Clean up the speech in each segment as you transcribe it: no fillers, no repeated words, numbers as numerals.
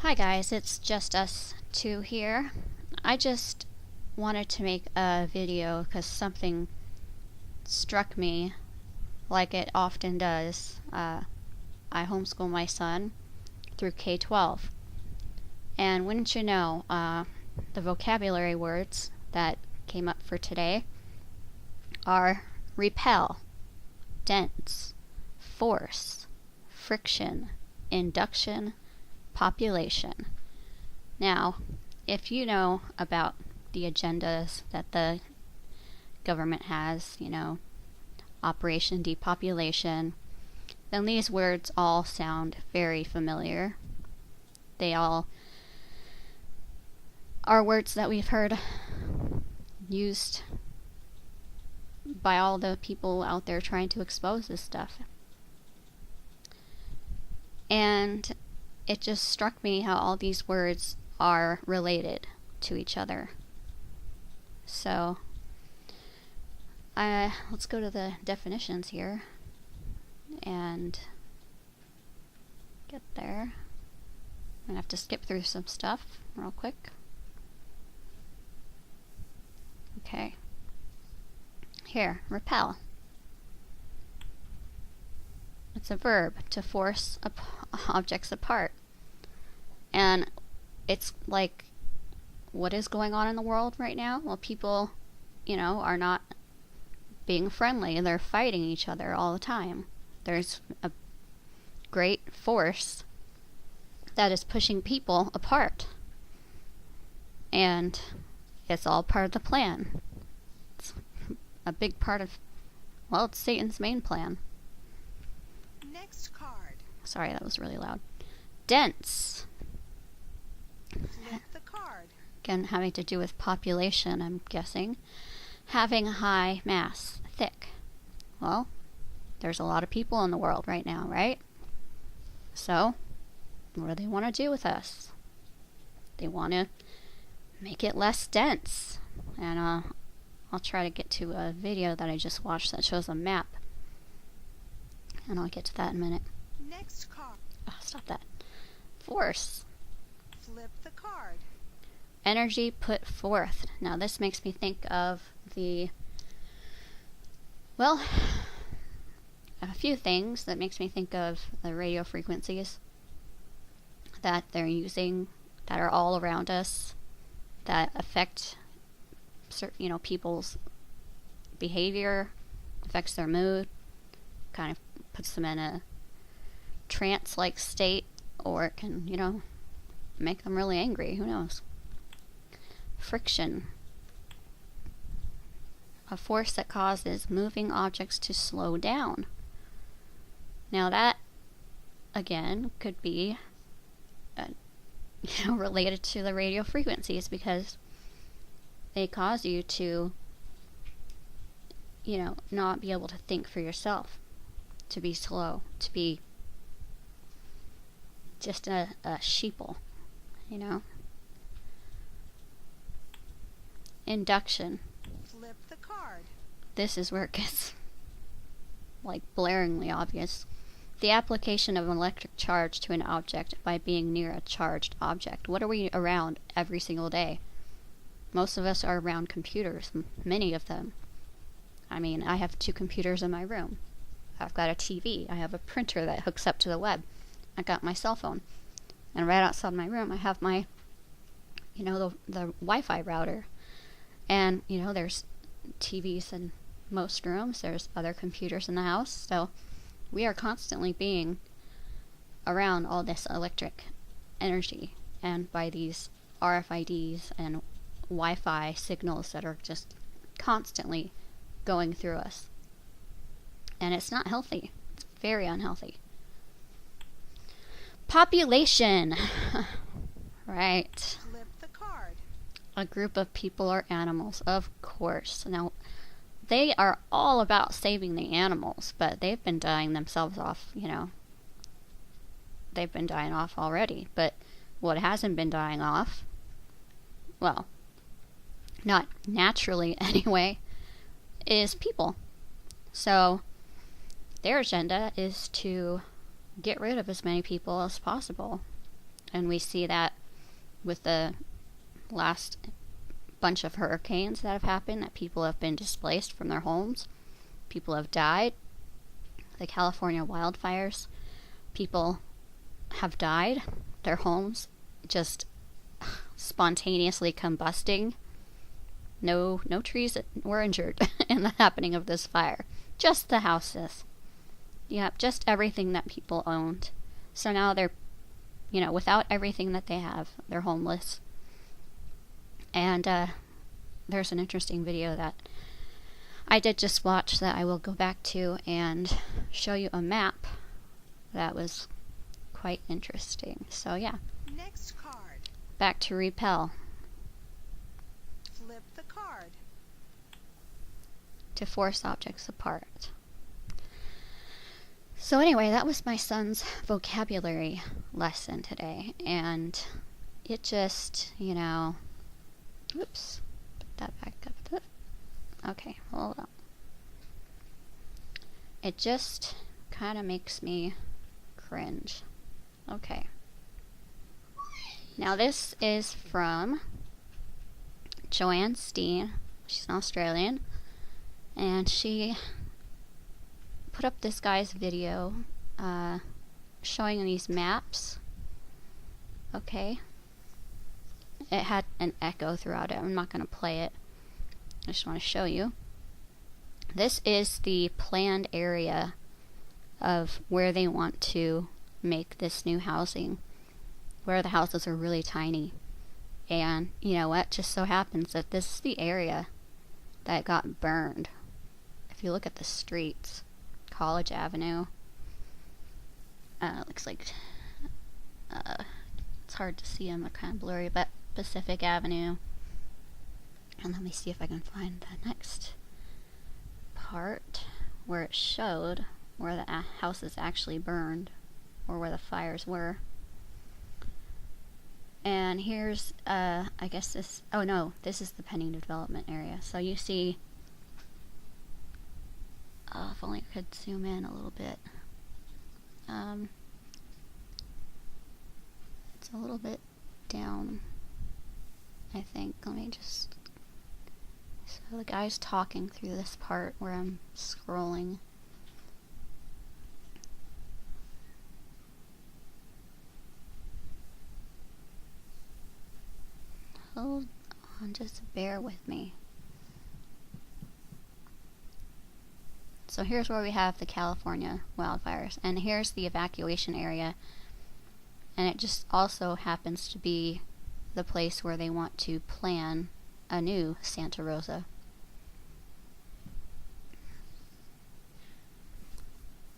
Hi guys, it's just us two here. I just wanted to make a video because something struck me like it often does. I homeschool my son through K-12. And wouldn't you know, the vocabulary words that came up for today are repel, dense, force, friction, induction, population. Now, if you know about the agendas that the government has, Operation Depopulation, then these words all sound very familiar. They all are words that we've heard used by all the people out there trying to expose this stuff. And it just struck me how all these words are related to each other. So, let's go to the definitions here and get there. I'm gonna have to skip through some stuff real quick. Okay. Here, repel. It's a verb, to force objects apart. And it's like, what is going on in the world right now? Well, people, are not being friendly. They're fighting each other all the time. There's a great force that is pushing people apart. And it's all part of the plan. It's a big part of, it's Satan's main plan. Next card. Sorry, that was really loud. Dense. Flip the card. Again, having to do with population, I'm guessing. Having high mass. Thick. Well, there's a lot of people in the world right now, right? So, what do they want to do with us? They want to make it less dense. And I'll try to get to a video that I just watched that shows a map. And I'll get to that in a minute. Next card. Oh, stop that. Force. Flip the card. Energy put forth. Now this makes me think of a few things that makes me think of the radio frequencies that they're using, that are all around us, that affect certain, people's behavior, affects their mood, kind of puts them in a trance-like state, or it can, make them really angry. Who knows? Friction. A force that causes moving objects to slow down. Now that, again, could be related to the radio frequencies, because they cause you to, not be able to think for yourself, to be slow, to be just a sheeple, Induction. Flip the card. This is where it gets, blaringly obvious. The application of an electric charge to an object by being near a charged object. What are we around every single day? Most of us are around computers, many of them. I mean, I have 2 computers in my room. I've got a TV. I have a printer that hooks up to the web. I got my cell phone. And right outside my room, I have my, the Wi-Fi router. And, there's TVs in most rooms. There's other computers in the house. So we are constantly being around all this electric energy. And by these RFIDs and Wi-Fi signals that are just constantly going through us. And it's not healthy. It's very unhealthy. Population. Right. Flip the card. A group of people or animals, of course. Now, they are all about saving the animals, but they've been dying themselves off, They've been dying off already. But what hasn't been dying off, well, not naturally anyway, is people. So their agenda is to get rid of as many people as possible. And we see that with the last bunch of hurricanes that have happened, that people have been displaced from their homes. People have died. The California wildfires, people have died. Their homes just spontaneously combusting. No trees were injured in the happening of this fire. Just the houses. Yep, just everything that people owned. So now they're, without everything that they have, they're homeless. And there's an interesting video that I did just watch that I will go back to and show you a map that was quite interesting. So yeah. Next card. Back to repel. Flip the card. To force objects apart. So anyway, that was my son's vocabulary lesson today, and it just, oops, put that back up. Okay, hold on. It just kind of makes me cringe. Okay. Now this is from Joanne Steen. She's an Australian, and she put up this guy's video showing these maps. Okay. It had an echo throughout it. I'm not going to play it. I just want to show you. This is the planned area of where they want to make this new housing, where the houses are really tiny. And you know what? Just so happens that this is the area that got burned. If you look at the streets, College Avenue, looks like it's hard to see them, they're kind of blurry, but Pacific Avenue. And let me see if I can find the next part where it showed where the houses actually burned, or where the fires were. And here's, I guess this, oh no, this is the pending development area. So you see, if only I could zoom in a little bit. It's a little bit down, I think. Let me just, so the guy's talking through this part where I'm scrolling. Hold on, just bear with me. So here's where we have the California wildfires, and here's the evacuation area, and it just also happens to be the place where they want to plan a new Santa Rosa.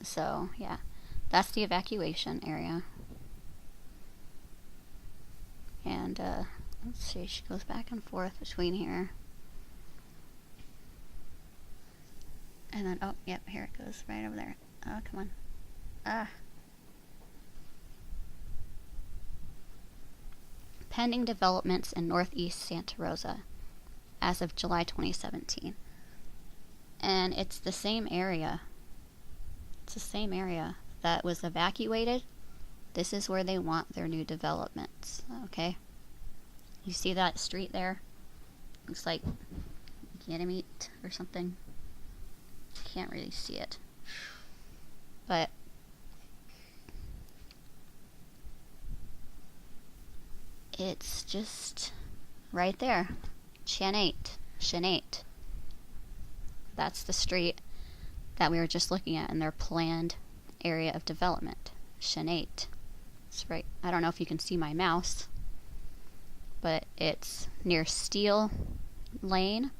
So yeah, that's the evacuation area. And let's see, she goes back and forth between here. And then, oh, yep, here it goes, right over there. Oh, come on. Ah. Pending developments in northeast Santa Rosa as of July 2017. And it's the same area. It's the same area that was evacuated. This is where they want their new developments, okay? You see that street there? Looks like Ganymede or something. Can't really see it, but it's just right there. Shanate. That's the street that we were just looking at in their planned area of development. Shanate. It's right. I don't know if you can see my mouse, but it's near Steel Lane.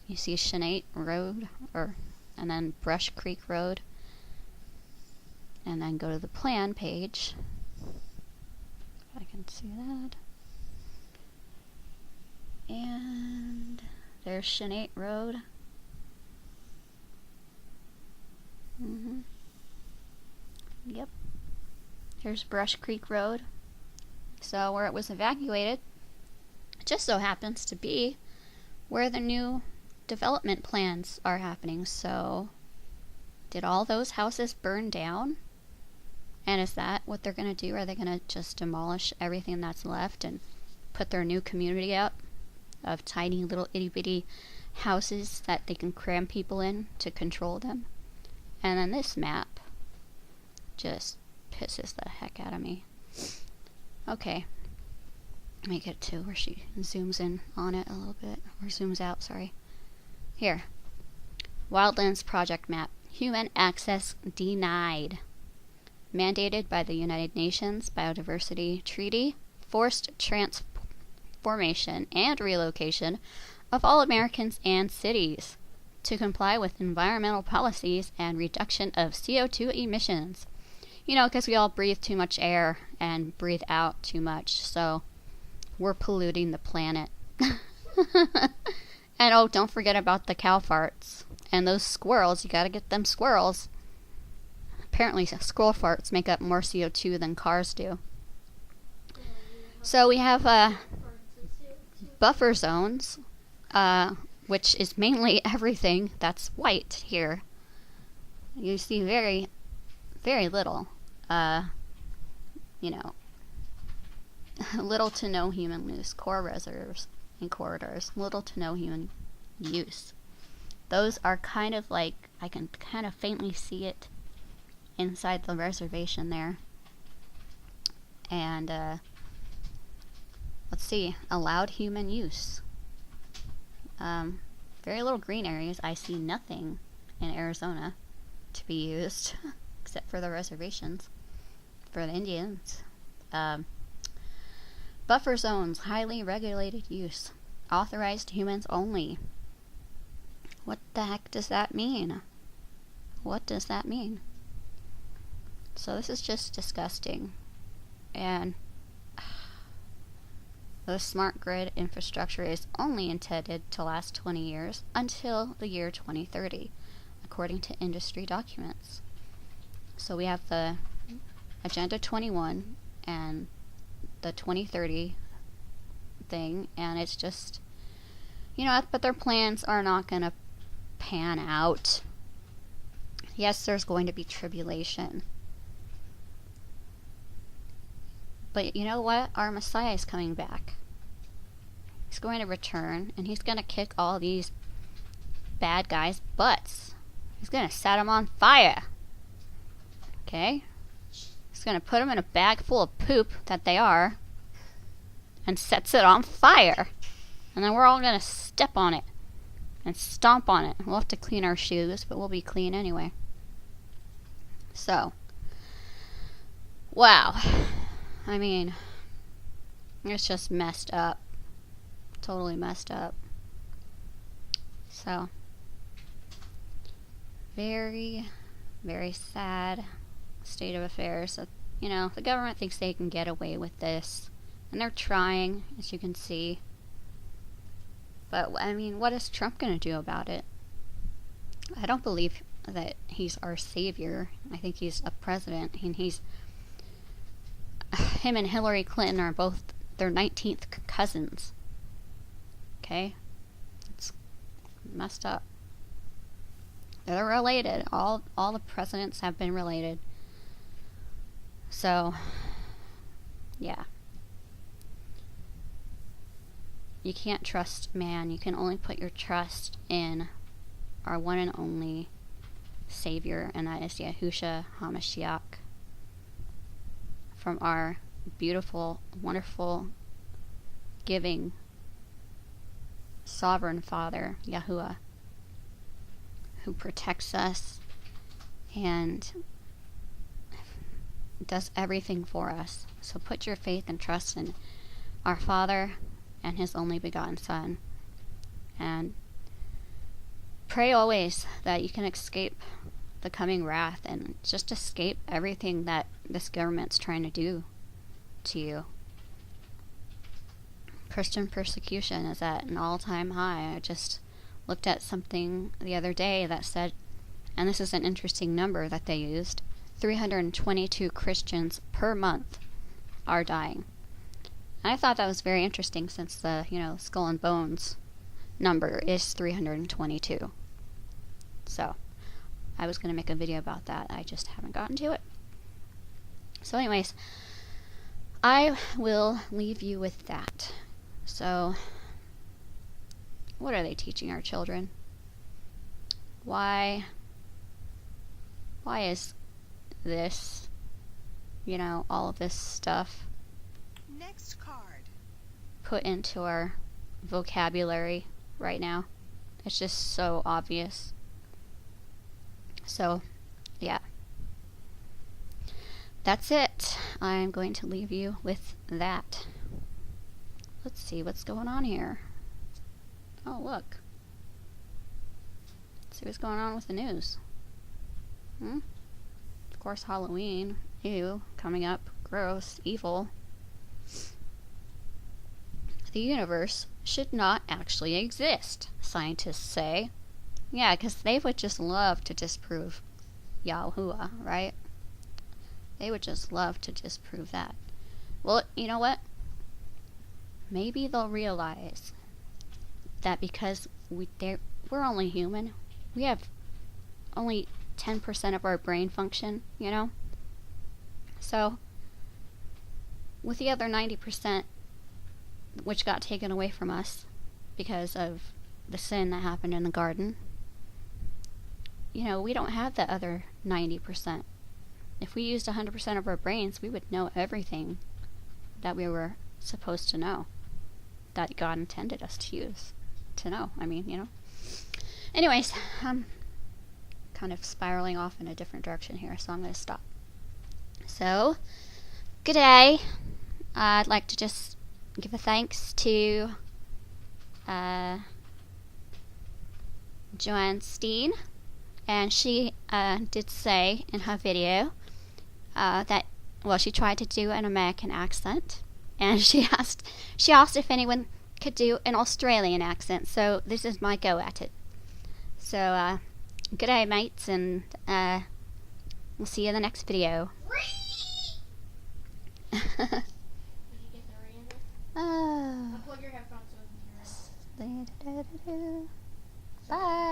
You see Shanate Road, and then Brush Creek Road, and then go to the plan page. If I can see that. And there's Shanate Road. Yep. Here's Brush Creek Road. So where it was evacuated, it just so happens to be where the new development plans are happening. So did all those houses burn down And is that what they're going to do? Are they going to just demolish everything that's left and put their new community up of tiny little itty bitty houses that they can cram people in to control them? And then this map just pisses the heck out of me. Okay. Let me get to where she zooms in on it a little bit. Or zooms out, sorry. Here. Wildlands Project Map. Human access denied. Mandated by the United Nations Biodiversity Treaty, forced transformation and relocation of all Americans and cities to comply with environmental policies and reduction of CO2 emissions. You know, because we all breathe too much air and breathe out too much, so we're polluting the planet. And oh, don't forget about the cow farts. And those squirrels, you gotta get them squirrels. Apparently squirrel farts make up more CO2 than cars do. So we have buffer zones, which is mainly everything that's white here. You see very, very little, little to no human use. Core reserves and corridors, little to no human use. Those are kind of like, I can kind of faintly see it inside the reservation there. And let's see, allowed human use. Very little green areas. I see nothing in Arizona to be used except for the reservations for the Indians. Buffer zones, highly regulated use, authorized humans only. What the heck does that mean? What does that mean? So this is just disgusting. And the smart grid infrastructure is only intended to last 20 years until the year 2030, according to industry documents. So we have the Agenda 21 and the 2030 thing, and it's just, but their plans are not going to pan out. Yes, there's going to be tribulation. But you know what? Our Messiah is coming back. He's going to return, and he's going to kick all these bad guys' butts. He's going to set them on fire. Okay? He's going to put them in a bag full of poop that they are, and sets it on fire. And then we're all going to step on it and stomp on it. We'll have to clean our shoes, but we'll be clean anyway. So, wow. I mean, it's just messed up. Totally messed up. So, very, very sad state of affairs. That, the government thinks they can get away with this. And they're trying, as you can see. But, what is Trump going to do about it? I don't believe that he's our savior. I think he's a president, and him and Hillary Clinton are both their 19th cousins. Okay? It's messed up. They're related. All the presidents have been related. So, yeah. You can't trust man. You can only put your trust in our one and only Savior, and that is Yahushua HaMashiach, from our beautiful, wonderful, giving, sovereign Father, Yahuwah, who protects us and does everything for us. So put your faith and trust in our Father and His only begotten Son, and pray always that you can escape the coming wrath and just escape everything that this government's trying to do to you. Christian persecution is at an all-time high. I just looked at something the other day that said, and this is an interesting number that they used, 322 Christians per month are dying. And I thought that was very interesting, since the, skull and bones number is 322. So, I was going to make a video about that. I just haven't gotten to it. So anyways, I will leave you with that. So, what are they teaching our children? Why is this, all of this stuff Next card. put into our vocabulary right now? It's just so obvious. So, yeah. That's it. I'm going to leave you with that. Let's see what's going on here. Oh, look. Let's see what's going on with the news. Of course, Halloween. Ew. Coming up. Gross. Evil. The universe should not actually exist, scientists say. Yeah, because they would just love to disprove Yahuwah, right? They would just love to disprove that. Well, you know what? Maybe they'll realize that because we're only human, we have only 10% of our brain function, So, with the other 90%, which got taken away from us because of the sin that happened in the garden, we don't have the other 90%. If we used 100% of our brains, we would know everything that we were supposed to know, that God intended us to know. Anyways, I'm kind of spiraling off in a different direction here, so I'm going to stop. So, good day. I'd like to just give a thanks to Joanne Steen, and she did say in her video that, she tried to do an American accent, and she asked if anyone could do an Australian accent, so this is my go at it. So, good day, mates, and we'll see you in the next video. Did you get the ring? Plug your headphones so we can hear it. Bye.